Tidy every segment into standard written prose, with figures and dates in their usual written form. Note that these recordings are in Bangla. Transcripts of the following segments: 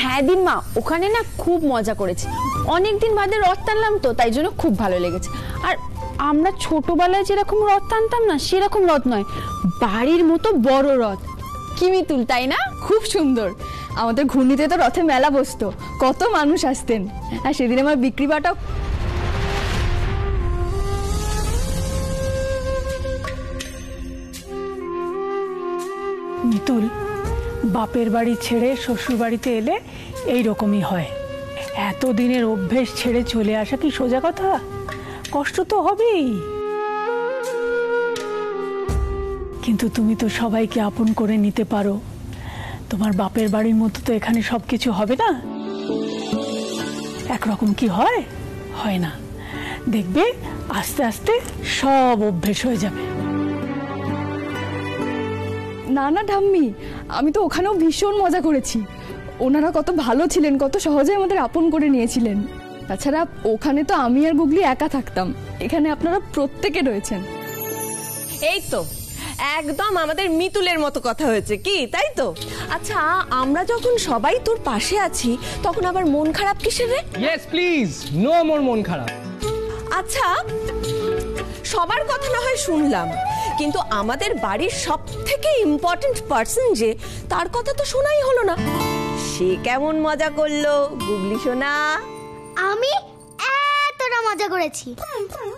হ্যাঁ দিম্মা, ওখানে না খুব মজা করেছি। অনেকদিন বাদে রথ টানলাম তো, তাই জন্য খুব ভালো লেগেছে। আর আমরা ছোটবেলায় যেরকম রথ টানতাম না, সেরকম রথ নয়, বাড়ির মতো বড় রথ। কি মিতুল, তাই না? খুব সুন্দর। আমাদের ঘূর্ণিতে তো রথে মেলা বসতো, কত মানুষ আসতেন। আর সেদিন আমার বিক্রি বাটা। মিতুল, বাপের বাড়ি ছেড়ে শ্বশুর বাড়িতে এলে এই রকমই হয়। এতদিনের অভ্যেস ছেড়ে চলে আসা কি সোজা কথা? কষ্ট তো হবেই, কিন্তু তুমি তো সবাইকে আপন করে নিতে পারো। তোমার বাপের বাড়ির মতো তো এখানে সবকিছু হবে না। একরকম কি হয়? হয় না। দেখবে আস্তে আস্তে সব অভ্যেস হয়ে যাবে। না না ঠাম্মি, আমি তো ওখানেও ভীষণ মজা করেছি। ওনারা কত ভালো ছিলেন, কত সহজে আমাদের আপন করে নিয়েছিলেন। তাছাড়া ওখানে তো আমি আর গুগলি একা থাকতাম, এখানে আপনারা প্রত্যেকে রয়েছেন। এই তো একদম আমাদের মিতুলের মতো কথা হয়েছে কি, তাই তো? আচ্ছা, আমরা যখন সবাই তোর পাশে আছি তখন আবার মন খারাপ কিসের রে? ইয়েস প্লিজ, নো মোর মন খারাপ। আচ্ছা, সবার কথা না হয় শুনলাম, কিন্তু আমাদের বাড়ির সবথেকে ইম্পর্টেন্ট পার্সন যে, তার কথা তো শোনাই হলো না। সে কেমন মজা করলো গুগলি সোনা? আমি এতটা মজা করেছি,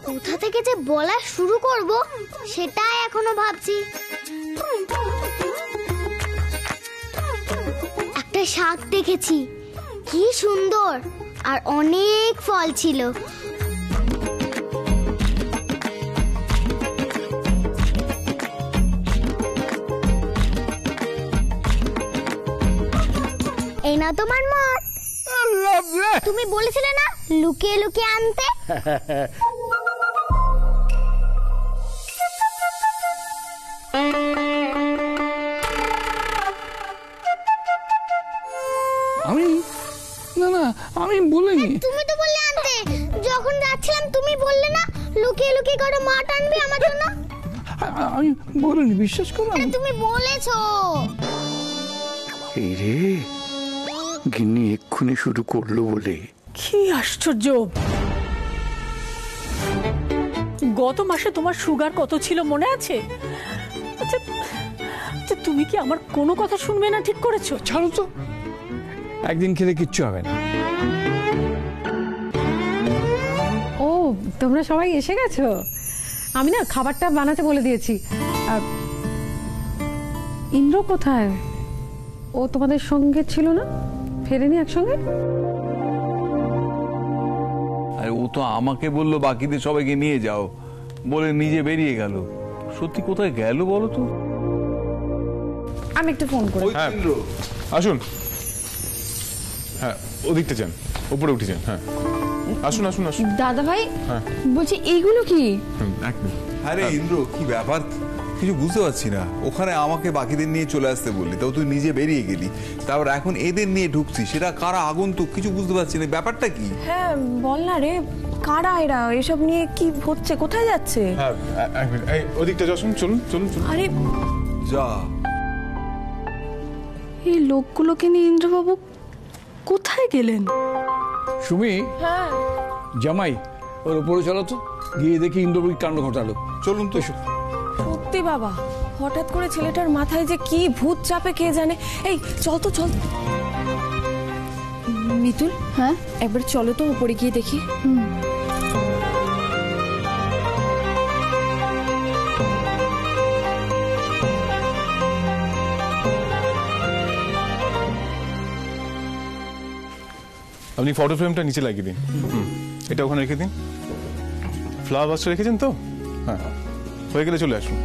কোথা থেকে যে বলা শুরু করব সেটাই এখনো ভাবছি। একটা শাক দেখেছি, কি সুন্দর, আর অনেক ফল ছিল। এই না তোমার মত, তুমি বলেছিলে না লুকিয়ে লুকিয়ে আনতে। আমি না না, আমি বলিনি। তুমি তো বললে আনতে, যখন যাচ্ছিলাম তুমি বললে না লুকিয়ে লুকিয়ে করে মাছ আনবে আমার জন্য। আমি বলিনি, বিশ্বাস করো। তুমি বলেছো। এই রে, গিন্নি এক্ষুনি শুরু করলো বলে। কি আশ্চর্য! গত মাসে তোমার সুগার কত ছিল মনে আছে? আচ্ছা, তুমি কি আমার কোনো কথা শুনবে না ঠিক করেছো? ছাড়ো তো, একদিন খেলে কিচ্ছু হবে না। ও, তোমরা সবাই এসে গেছো? আমি না খাবারটা বানাতে বলে দিয়েছি। ইন্দ্র কোথায়? ও তোমাদের সঙ্গে ছিল না? ফেরেনি একসঙ্গে? আরে ও তো আমাকে বললো বাকিদের সবাইকে নিয়ে যাও বলে, নিজে বেরিয়ে গেল। সত্যি কোথায় গেল বলো তো? আমি একটু ফোন করি। হ্যাঁ, আসুন। হ্যাঁ, ওদিকটা যান, উপরে উঠে যান। হ্যাঁ, আসুন আসুন আসুন। দাদা ভাই, বলছি এইগুলো কি? এক মিনিট। আরে ইন্দ্র, কি ব্যাপার? কিছু বুঝতে পারছি না। ওখানে আমাকে বাকিদের নিয়ে চলে আসতে বললি, তাও তুই নিজে বেরিয়ে গেলি। তারপর এখন এদের নিয়ে ঢুকছি, সেটা কারা আগন্তুক কিছু বুঝতে পারছি না। ব্যাপারটা কি? হ্যাঁ বল না রে, কারা এরা? এসব নিয়ে কি হচ্ছে? কোথায় যাচ্ছে? হ্যাঁ, এক মিনিট। এই ওদিকটা যান, চলুন চলুন চলুন। আরে যা, এই লোকগুলোকে নিয়ে ইন্দ্রবাবু কোথায় গেলেন? সুমি, হ্যাঁ জামাই, ওর উপরে চলো তো, গিয়ে দেখি ইন্দ্রবাবু কি কাণ্ড ঘটালো। চলুন তো। সত্যি বাবা, হঠাৎ করে ছেলেটার মাথায় যে কি ভূত চাপে কে জানে। এই চল তো, চল। মিতুল, হ্যাঁ একবার চলো তো উপরে গিয়ে দেখি। আপনি ফটো ফ্রেমটা নিচে লাগিয়ে দিন। এটা ওখানে রেখে দিন। ফ্লাওয়ার ভাসটা রেখেছেন তো? হ্যাঁ, হয়ে গেলে চলে আসুন।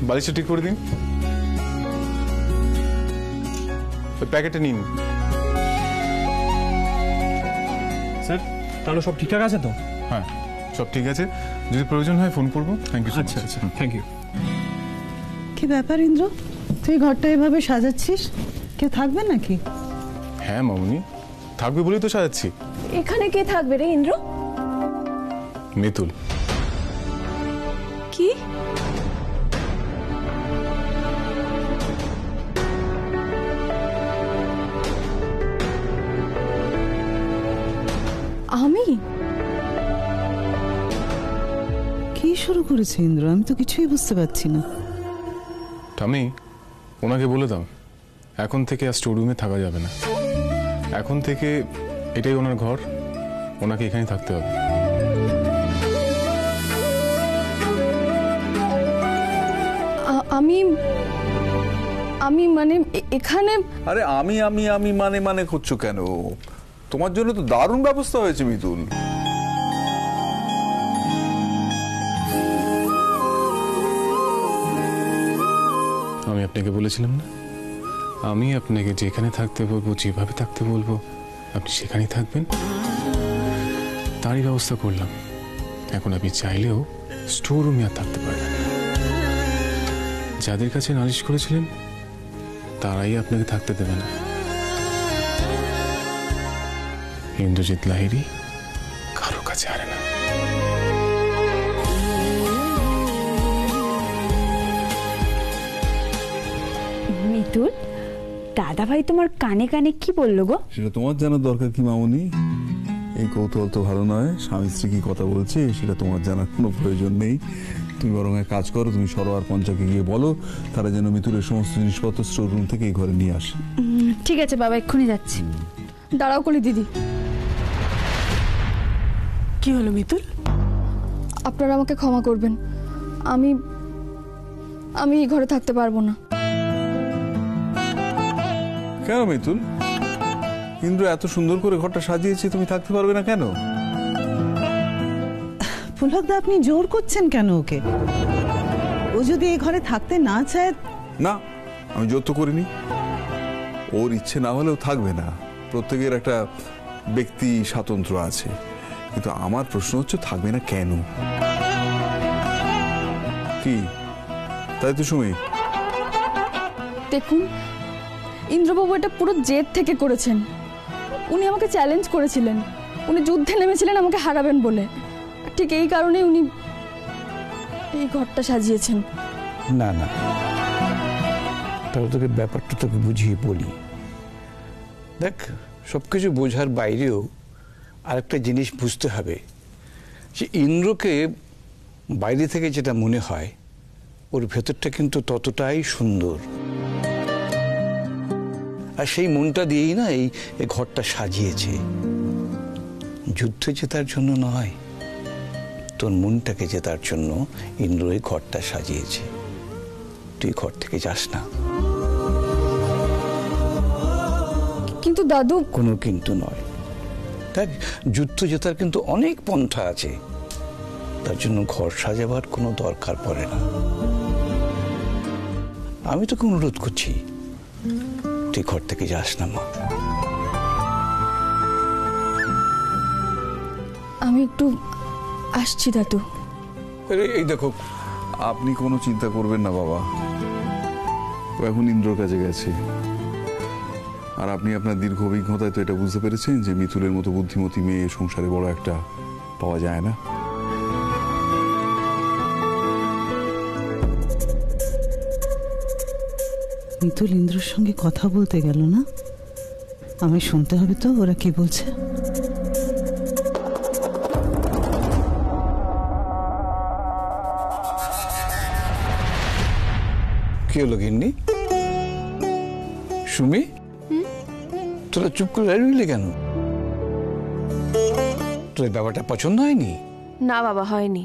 বালিশটা ঠিক করে দিন। ওই প্যাকেটটা নিন। স্যার, তাহলে সব ঠিকঠাক আছে তো? হ্যাঁ, সব ঠিক আছে। যদি প্রয়োজন হয় ফোন করবো। Thank you. আচ্ছা আচ্ছা, থ্যাংক ইউ। কি ব্যাপার ইন্দ্র, তুই ঘরটা এভাবে সাজাচ্ছিস? কেউ থাকবে নাকি? হ্যাঁ মামুনি, থাকবে বলেই তো সাজাচ্ছি। এখানে কে থাকবে রে ইন্দ্র? মিতুল। কি? শুরু করেছে ইন্দ্র? আমি তো কিছুই বুঝতে পারছি না। আমি ওনাকে বলে দাও এখন থেকে আর স্টোররুমে থাকা যাবে না, এখন থেকে এটাই ওনার ঘর, ওনাকে এখানেই থাকতে হবে। আমি মানে এখানে আরে আমি আমি আমি মানে মানে করছো কেন? তোমার জন্য তো দারুণ ব্যবস্থা হয়েছে মিতুল। আমি আপনাকে বলেছিলাম না, আমি আপনাকে যেখানে থাকতে বলবো, যেভাবে থাকতে বলবো আপনি সেখানেই থাকবেন। তারই ব্যবস্থা করলাম। এখন আপনি চাইলেও স্টোর রুমে আর থাকতে পারবেন। যাদের কাছে নালিশ করেছিলেন তারাই আপনাকে থাকতে দেবে না। ইন্দ্রজিৎ লাহিড়ী কারো কাছে হারে না। মিতুল, দাদা ভাই তোমার কানে কানে কি বললো গো? সেটা তোমার জানার দরকার কি মামুনি? এই কৌতূহল তো ভালো নয়। স্বামী স্ত্রী কি কথা বলছে সেটা তোমার জানার কোনো প্রয়োজন নেই। তুমি বরং এক কাজ করো, তুমি সরো আর পঞ্চাকে গিয়ে বলো তারা যেন মিতুলের সমস্ত জিনিসপত্র স্টোর রুম থেকে এই ঘরে নিয়ে আসে। ঠিক আছে বাবা, এক্ষুনি যাচ্ছি। দাঁড়াও কলি দিদি। কি হলো মিতুল? আপনারা আমাকে ক্ষমা করবেন, আমি আমি এই ঘরে থাকতে পারবো না। কেন মিতুল? ইন্দ্র এত সুন্দর করে ঘরটা সাজিয়েছে, তুমি থাকতে পারবে না কেন? পুলকদা, আপনি জোর করছেন কেন ওকে? ও যদি এই ঘরে থাকতে না চায়। না, আমি জোর তো করিনি। ওর ইচ্ছে না হলেও থাকবে না। প্রত্যেকের একটা ব্যক্তি স্বাতন্ত্র্য আছে, কিন্তু আমার প্রশ্ন হচ্ছে থাকবে না কেন? কি তাই তো সুমি? দেখুন, ইন্দ্রবাবু এটা পুরো জেদ থেকে করেছেন। উনি আমাকে চ্যালেঞ্জ করেছিলেন, উনি যুদ্ধে নেমেছিলেন আমাকে হারাবেন বলে। ঠিক এই কারণে উনি এই ঘরটা সাজিয়েছেন। না না, তাহলে তোকে ব্যাপারটা তোকে বুঝিয়ে বলি। দেখ, সবকিছু বোঝার বাইরেও আরেকটা জিনিস বুঝতে হবে যে ইন্দ্রকে বাইরে থেকে যেটা মনে হয় ওর ভেতরটা কিন্তু ততটাই সুন্দর। আর সেই মনটা দিয়েই না এই ঘরটা সাজিয়েছে। যুদ্ধে জেতার জন্য নয়, তোর মনটাকে জেতার জন্য ইন্দ্র এই ঘরটা সাজিয়েছে। তুই ঘর থেকে যাস না। কিন্তু দাদু। কোনো কিন্তু নয়। দেখ, যুদ্ধ জেতার কিন্তু অনেক পন্থা আছে, তার জন্য ঘর সাজাবার কোনো দরকার পড়ে না। আমি তোকে অনুরোধ করছি, তুই ঘর থেকে যাস না মা। আমি একটু আসছি দাদু। এই দেখো, আপনি কোনো চিন্তা করবেন না বাবা। ও এখন ইন্দ্রর কাছে গেছে। আর আপনি আপনার দীর্ঘ অভিজ্ঞতায় তো এটা বুঝতে পেরেছেন যে মিতুলের মতো বুদ্ধিমতী মেয়ে সংসারে বড় একটা পাওয়া যায় না। মিতুল ইন্দ্রর সঙ্গে কথা বলতে গেল না? আমি শুনতে হবে তো ওরা কি বলছে। কি হলো গিন্নি? সুমি, তোরা চুপ করে রইলি কেন? তোর ব্যাপারটা পছন্দ হয়নি? না বাবা, হয়নি।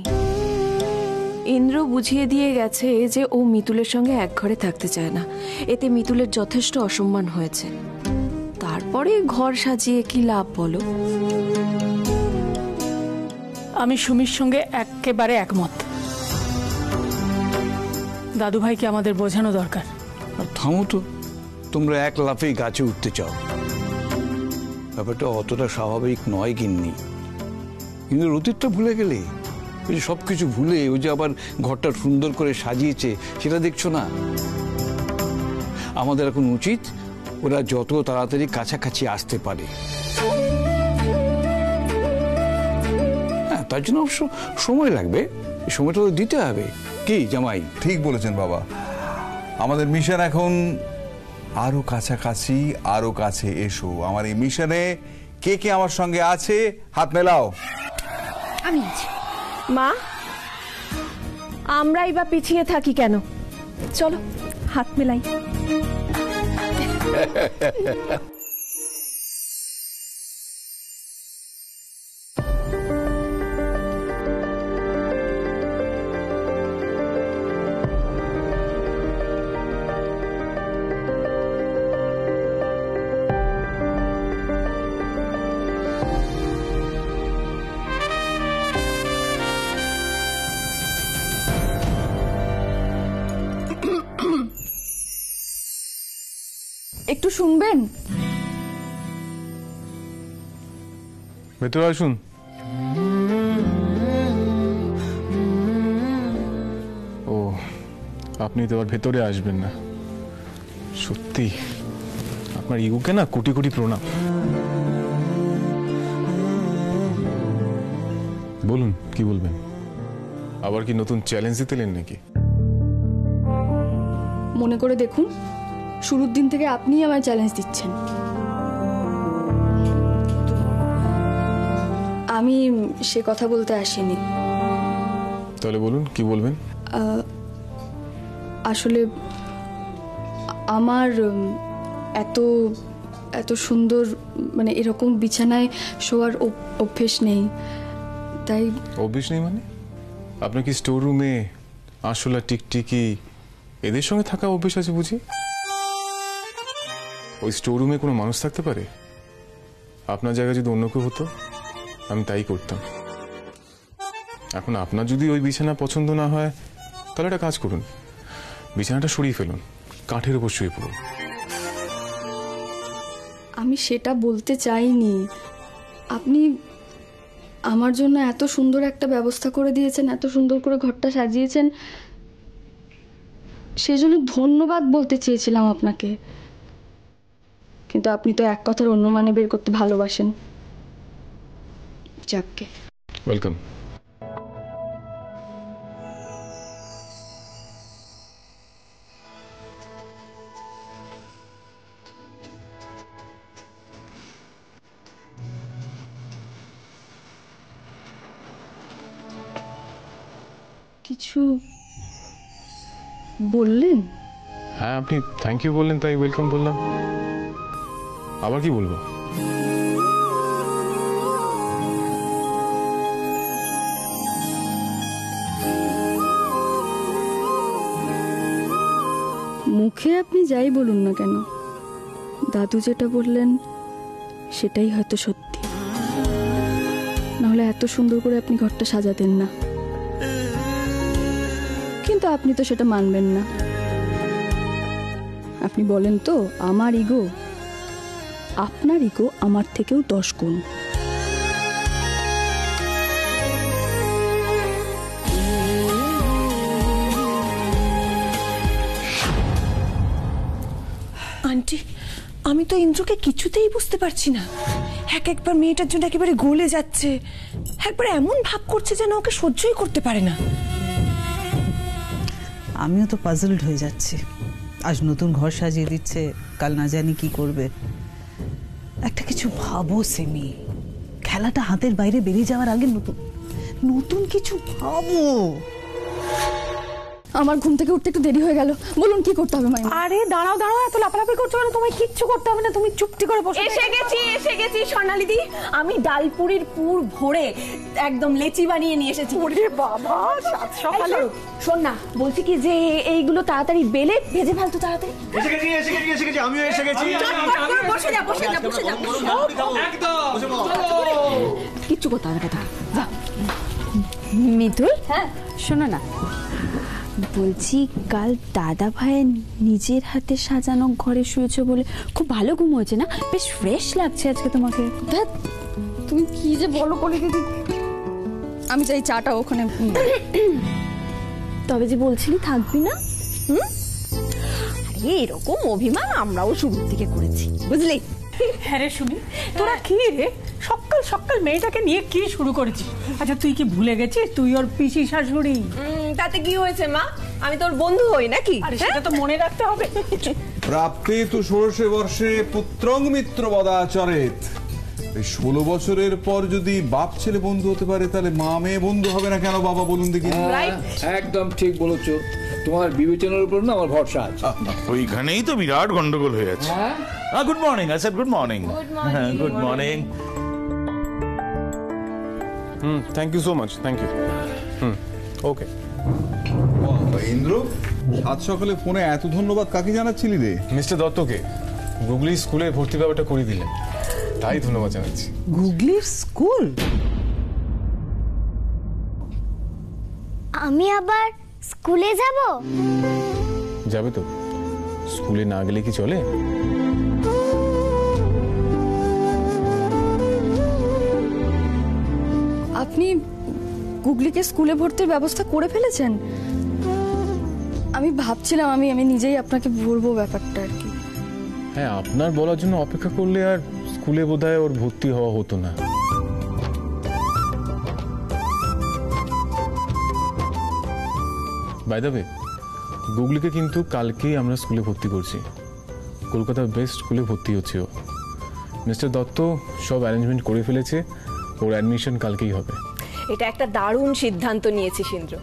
ইন্দ্র বুঝিয়ে দিয়ে গেছে যে ও মিতুলের সঙ্গে এক ঘরে থাকতে চায় না। এতে মিতুলের যথেষ্ট অসম্মান হয়েছে। তারপরে ঘর সাজিয়ে কি লাভ বলো? আমি সুমির সঙ্গে একেবারে একমত। দাদু ভাইকে আমাদের বোঝানো দরকার। থামো তো, তোমরা এক লাফেই গাছে উঠতে চাও। ব্যাপারটা অতটা স্বাভাবিক নয় গিন্নি। কিন্তু অতীতটা ভুলে গেলে, ওই যে সবকিছু ভুলে ও যে আবার ঘরটা সুন্দর করে সাজিয়েছে সেটা দেখছো না? আমাদের এখন উচিত ওরা যত তাড়াতাড়ি কাছাকাছি আসতে পারে। হ্যাঁ, তার জন্য অবশ্য সময় লাগবে, সময়টা তো দিতে হবে। কি জামাই? ঠিক বলেছেন বাবা। আমাদের মিশন এখন আরো কাছাকাছি, আরো কাছে এসো। আমার এই মিশনে কে কে আমার সঙ্গে আছে হাত মেলাও। আমি আছি। মা, আমরাই বা পিছিয়ে থাকি কেন? চলো হাত মেলাই। একটু শুনবেন? ভেতরে আসুন। ও, আপনি তো আর ভেতরে আসবেন না। সত্যি আপনার ইগোকে না কোটি কোটি প্রণাম। বলুন কি বলবেন? আবার কি নতুন চ্যালেঞ্জ দিতেলেন নাকি? মনে করে দেখুন, শুরুর দিন থেকে আপনিই আমায় চ্যালেঞ্জ দিচ্ছেন। আমি সে কথা বলতে আসিনি। তাহলে বলুন কি বলবেন? আসলে আমার এত এত সুন্দর মানে এরকম বিছানায় শোয়ার অভ্যেস নেই, তাই। অভ্যেস নেই মানে? আপনার কি স্টোর রুমে আরশোলা, টিকটিকি এদের সঙ্গে থাকা অভ্যেস আছে বুঝি? ওই স্টোর রুমে কোনো মানুষ থাকতে পারে? আপনার জায়গায় যদি অন্য কেউ হতো আমি তাই করতাম। এখন আপনার যদি ওই বিছানা পছন্দ না হয় তাহলে একটা কাজ করুন, বিছানাটা সরিয়ে ফেলুন, কাঠের উপর শুয়ে পড়ুন। আমি সেটা বলতে চাইনি। আপনি আমার জন্য এত সুন্দর একটা ব্যবস্থা করে দিয়েছেন, এত সুন্দর করে ঘরটা সাজিয়েছেন, সেজন্য ধন্যবাদ বলতে চেয়েছিলাম আপনাকে। কিন্তু আপনি তো এক কথার অন্য মানে বের করতে ভালোবাসেন। যাকগে, ওয়েলকাম। কিছু বললেন? হ্যাঁ, আপনি থ্যাংক ইউ বললেন তাই ওয়েলকাম বললাম। আবার কি বলবো? মুখে আপনি যাই বলুন না কেন, দাদু যেটা বললেন সেটাই হয়তো সত্যি। নাহলে এত সুন্দর করে আপনি ঘরটা সাজাতেন না। কিন্তু আপনি তো সেটা মানবেন না। আপনি বলেন তো আমার ইগো, আপনার ইগো আমার থেকেও 10 গুণ। আন্টি, আমি তো ইন্দ্রকে কিছুতেই বুঝতে পারছি না। একবার মেয়েটার জন্য একেবারে গলে যাচ্ছে, একবার এমন ভাব করছে যেন ওকে সহ্যই করতে পারে না। আমিও তো পাজলড হয়ে যাচ্ছি। আজ নতুন ঘর সাজিয়ে দিচ্ছে, কাল না জানি কি করবে। একটা কিছু ভাবো সেমি, খেলাটা হাতের বাইরে বেরিয়ে যাওয়ার আগে নতুন কিছু ভাবো। আমার ঘুম থেকে উঠতে একটু দেরি হয়ে গেল, বলুন কি করতে হবে? মাইমা, আরে দাঁড়াও দাঁড়াও, এত লাফালাফি করছো কেন? তোমায় কিচ্ছু করতে হবে না, তুমি চুপটি করে বসে। এসে গেছি স্বর্ণালীদি। আমি ডালপুরির পুর ভরে একদম লেচি বানিয়ে নিয়ে এসেছি। ওরে বাবা, সাত সকালে। শোন না, বলছি কি যে এইগুলো তাড়াতাড়ি বেলে ভেজে ফেলতো তাড়াতাড়ি। এসে গেছি, আমিও এসে গেছি। বসে যা। কিচ্ছু করতে হবে না। যা মিতুল, হ্যাঁ শোনো না, বলছি কাল দাদা ভাইয়ের নিজের হাতে সাজানো ঘরে শুয়েছো বলে খুব ভালো ঘুম হয়েছে না? বেশ ফ্রেশ লাগছে আজকে তোমাকে। তুমি কি যে বলো বলে দিদি। আমি চাই চাটা ওখানে। তবে যে বলছিলি থাকবি না? আরে এরকম অভিমান আমরাও শুরুর দিকে করেছি, বুঝলি? হ্যাঁ রে শুনি, তোরা কি রে সকাল সকাল মেয়েটাকে নিয়ে কি শুরু করেছিস? আচ্ছা তুই কি ভুলে গেছিস তুই ওর পিসি শাশুড়ি? তাতে কি হয়েছে মা, আমি তোর বন্ধু হই নাকি? আরে সেটা তো মনে রাখতে হবে। প্রাপ্তি তু ষোড়শে বর্ষে পুত্রং মিত্র বদাচরেত এই 16 বছরের পর যদি বাপ ছেলে বন্ধু হতে পারে তাহলে মা মেয়ে বন্ধু হবে না কেন বাবা বলুন দেখি? একদম ঠিক বলেছো, তোমার বিবেচনার উপর না আমার ভরসা আছে। ওইখানেই তো বিরাট গন্ডগোল হয়ে যাচ্ছে। Good morning, I said good morning. Good morning. Thank you so much, thank you. Okay. Indra, আজ সকালে ফোনে এত ধন্যবাদ কাকে জানাচ্ছিলি রে? মিস্টার দত্তকে। গুগলি স্কুলে ভর্তি ব্যাপারটা করে দিলেন, তাই ধন্যবাদ জানাচ্ছি। গুগলির স্কুল? আমি আবার স্কুলে যাব? যাবে তো, স্কুলে না গেলে কি চলে? আপনি গুগলিকে স্কুলে ভর্তির ব্যবস্থা করে ফেলেছেন? আমি ভাবছিলাম আমি নিজেই আপনাকে বলবো ব্যাপারটা আর কি। হ্যাঁ, আপনার বলার জন্য অপেক্ষা করলে আর স্কুলে বোধহয় ওর ভর্তি হওয়া হতো না। বাই দ্য ওয়ে, গুগলিকে কিন্তু কালকেই আমরা স্কুলে ভর্তি করছি। কলকাতার বেস্ট স্কুলে ভর্তি হচ্ছে ও। মিস্টার দত্ত সব অ্যারেঞ্জমেন্ট করে ফেলেছে, ওর অ্যাডমিশন কালকেই হবে। এটা একটা দারুণ সিদ্ধান্ত নিয়েছিস ইন্দ্র।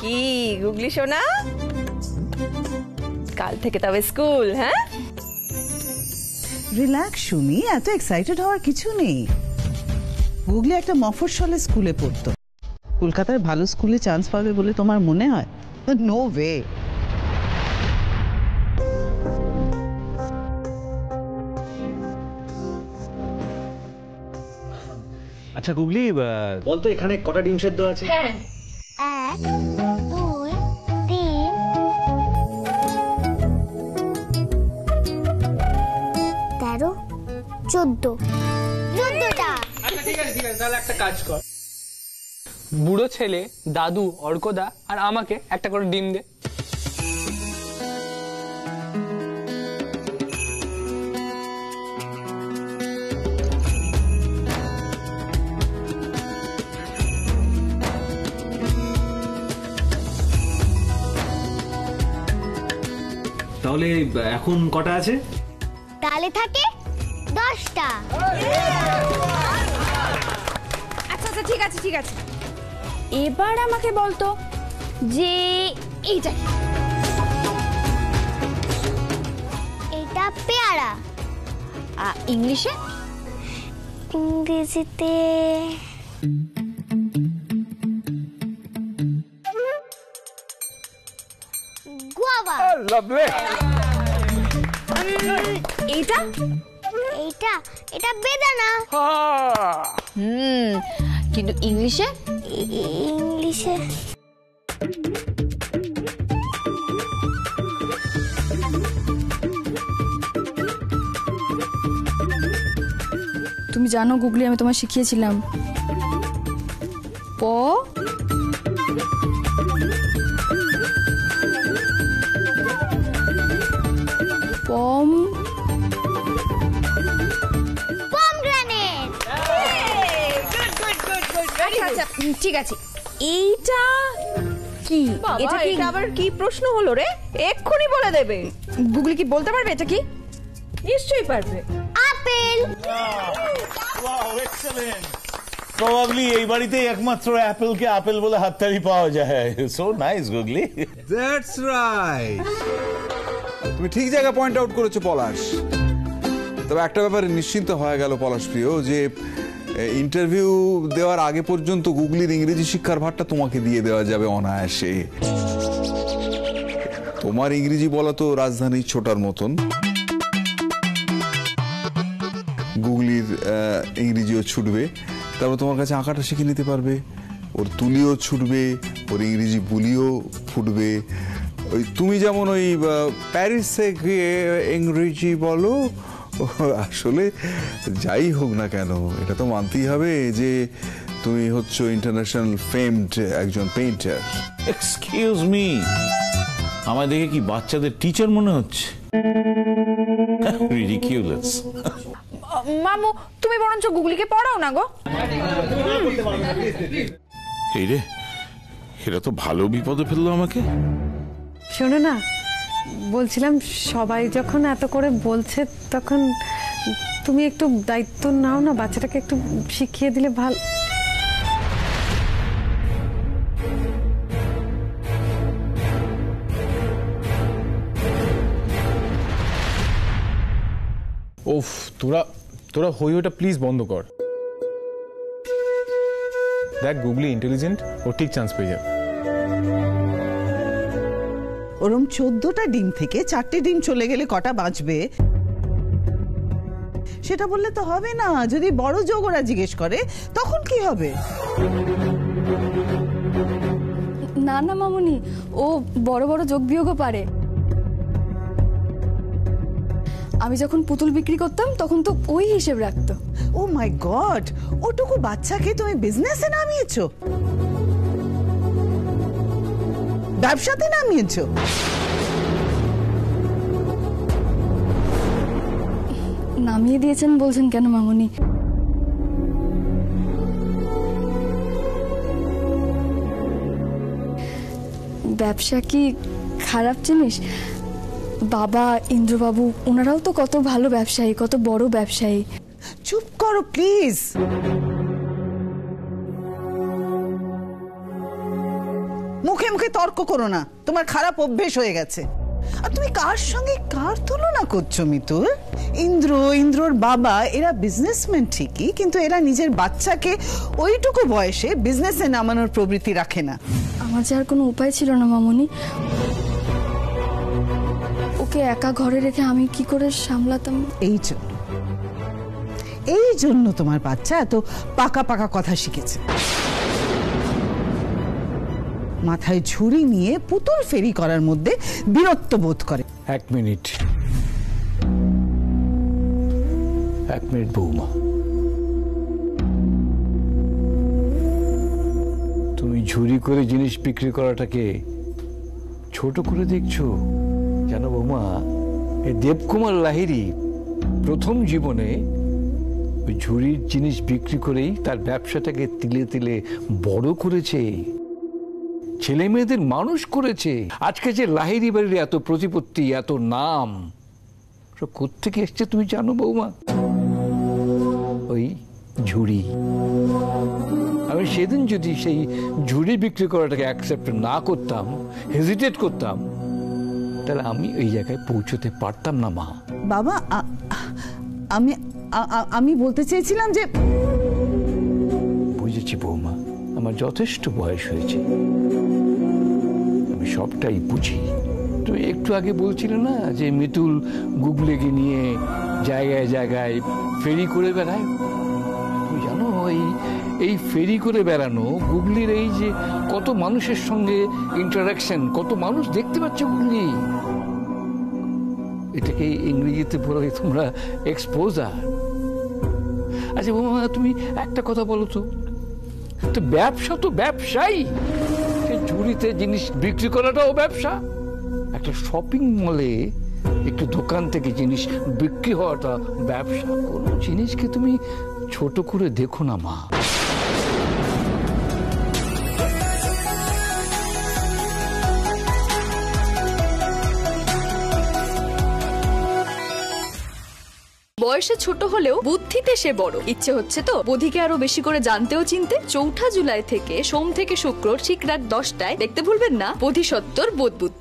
কি গুগলি সোনা, কাল থেকে তবে স্কুল? হ্যাঁ, রিল্যাক্স সুমি, এত এক্সাইটেড হওয়ার কিছু নেই। গুগলি একটা মফস্বলে স্কুলে পড়তো, কলকাতার ভালো স্কুলে চান্স পাবে বলে তোমার মনে হয়? No way. আচ্ছা গুগলি, বলতো এখানে কটা ডিম সেদ্ধ আছে? 1 2 3 13 14 14টা। আচ্ছা ঠিক আছে, তাহলে একটা কাজ কর, বুড়ো ছেলে দাদু অর্কদা আর আমাকে একটা করে ডিম দে। তাহলে এখন কটা আছে? তাহলে থাকে 10টা। আচ্ছা আচ্ছা, ঠিক আছে ঠিক আছে, এবার আমাকে বলতো যে এইটা এটা পেয়ারা। ইংলিশে? ইংরেজিতে গুয়াভা। লাভলি। এইটা এইটা এটা বেদানা। কিন্তু ইংলিশে? ইংলিশে তুমি জানো গুগলি, আমি তোমায় শিখিয়েছিলাম প পম পমগ্রানেট। আচ্ছা আচ্ছা, ঠিক আছে, এইটা কি? এটা কি আবার কি প্রশ্ন হলো রে? এক্ষুনি বলে দেবে। গুগলি কি বলতে পারবে এটা কি? নিশ্চয়ই পারবে। আপেল। প্রবাবলি এই বাড়িতে একমাত্র অ্যাপেলকে আপেল বলে হাততালি পাওয়া যায়। So nice googly. That's right, তুমি ঠিক জায়গায় পয়েন্ট আউট করেছো পলাশ। তবে একটা ব্যাপারে নিশ্চিন্ত হয়ে গেল পলাশ প্রিয়, যে ইন্টারভিউ দেওয়ার আগে পর্যন্ত গুগলির ইংরেজি শিক্ষার ভারটা তোমাকে দিয়ে দেওয়া যাবে অনায়াসে। তোমার ইংরেজি বলা তো রাজধানীর ছোটার মতন, গুগলির ইংরেজিও ছুটবে। তারপর তোমার কাছে আঁকাটা শিখে নিতে পারবে, ওর তুলিও ছুটবে, ওর ইংরেজি বুলিও ফুটবে। ওই তুমি যেমন ওই প্যারিসে গিয়ে ইংরেজি বলো, আসলে যাই হোক না কেন এটা তো মানতেই হবে যে তুমি হচ্ছে ইন্টারন্যাশনাল ফেমড একজন পেইন্টার। এক্সকিউজ মি, আমার দেখে কি বাচ্চাদের টিচার মনে হচ্ছে? রিডিকিউলাস। মামু, তুমি বরঞ্চ গুগলিকে পড়াও না গো। এই রে, এরা তো ভালো বিপদে ফেললো আমাকে। শোনো না, বলছিলাম সবাই যখন এত করে বলছে তখন তুমি একটু দায়িত্ব নাও না, বাচ্চাটাকে একটু শিখিয়ে দিলে ভালো। ওফ, তোরা হই ওটা প্লিজ বন্ধ কর। দেখ গুগলি ইন্টেলিজেন্ট, ও ঠিক চান্স পেয়ে যাবে। ওরম 14টা ডিম থেকে 4টে ডিম চলে গেলে কটা বাঁচবে সেটা বললে তো হবে না। যদি বড় যোগ ওরা জিজ্ঞেস করে তখন কি হবে? না না মামুনি, ও বড় বড় যোগ বিয়োগও পারে। আমি যখন পুতুল বিক্রি করতাম তখন তো ওই হিসেব রাখতো। ও মাই গড, ওটুকু বাচ্চাকে তুমি বিজনেসে নামিয়েছো, ব্যবসাতে নামিয়েছো? নামিয়ে দিয়েছেন বলছেন কেন মামুনি? ব্যবসা কি খারাপ জিনিস? বাবা, ইন্দ্রবাবু, ওনারাও তো কত ভালো ব্যবসায়ী, কত বড় ব্যবসায়ী। চুপ করো প্লিজ। মুখে মুখে তর্ক করো না, তোমার খারাপ অভ্যেস হয়ে গেছে। আর তুমি কার সঙ্গে কার তুলনা করছো মিতুল? ইন্দ্রর বাবা এরা বিজনেসম্যান ঠিকই, কিন্তু এরা নিজের বাচ্চাকে ওইটুকু বয়সে বিজনেসে নামানোর প্রবৃত্তি রাখে না। আমার যে আর কোনো উপায় ছিল না মামুনি। ওকে একা ঘরে রেখে আমি কি করে সামলাতাম? এই জন্য তোমার বাচ্চা এত পাকা পাকা কথা শিখেছে। মাথায় ঝুড়ি নিয়ে পুতুল ফেরি করার মধ্যে বিরক্ত বোধ করে। এক মিনিট বৌমা, তুমি ঝুরি করে জিনিস বিক্রি করাটাকে ছোট করে দেখছো? জানো বৌমা, এই দেবকুমার লাহিড়ী প্রথম জীবনে ওই ঝুরির জিনিস বিক্রি করেই তার ব্যবসাটাকে তিলে তিলে বড় করেছে, ছেলে মেয়েদের মানুষ করেছে। আজকে যে লাহিড়ী বাড়ির এত প্রতিপত্তি, এত নাম, সব কোত্থেকে এসছে তুমি জানো বৌমা? ওই ঝুড়ি। আমি সেদিন যদি সেই ঝুড়ি বিক্রি করাটাকে অ্যাকসেপ্ট না করতাম, হেজিটেট করতাম, তাহলে আমি এই জায়গায় পৌঁছতে পারতাম না মা। বাবা, আমি বলতে চেয়েছিলাম যে, বুঝেছি বৌমা, আমার যথেষ্ট বয়স হয়েছে, আমি সবটাই বুঝি। তুমি একটু আগে বলছিলে না যে মিতুল গুগলিকে নিয়ে জায়গায় জায়গায় ফেরি করে বেড়ায়? তুমি জানো এই ফেরি করে বেড়ানো গুগলির এই যে কত মানুষের সঙ্গে ইন্টারাকশন, কত মানুষ দেখতে পাচ্ছ গুগলি, এটাকে ইংরেজিতে বলে তোমরা এক্সপোজার। আচ্ছা বৌমা, তুমি একটা কথা বলো তো, ব্যবসা তো ব্যবসাই, ঝুড়িতে জিনিস বিক্রি করাটাও ব্যবসা। একটা শপিং মলে একটু দোকান থেকে জিনিস বিক্রি হওয়াটা ব্যবসা। কোনো জিনিসকে তুমি ছোট করে দেখো না মা। বয়সে ছোট হলেও বুদ্ধিতে সে বড়। ইচ্ছে হচ্ছে তো বোধিকে আরো বেশি করে জানতেও চিনতে? 4 জুলাই থেকে সোম থেকে শুক্র ঠিক রাত 10টায় দেখতে ভুলবেন না বোধিসত্ত্বর বোধ বুদ্ধি।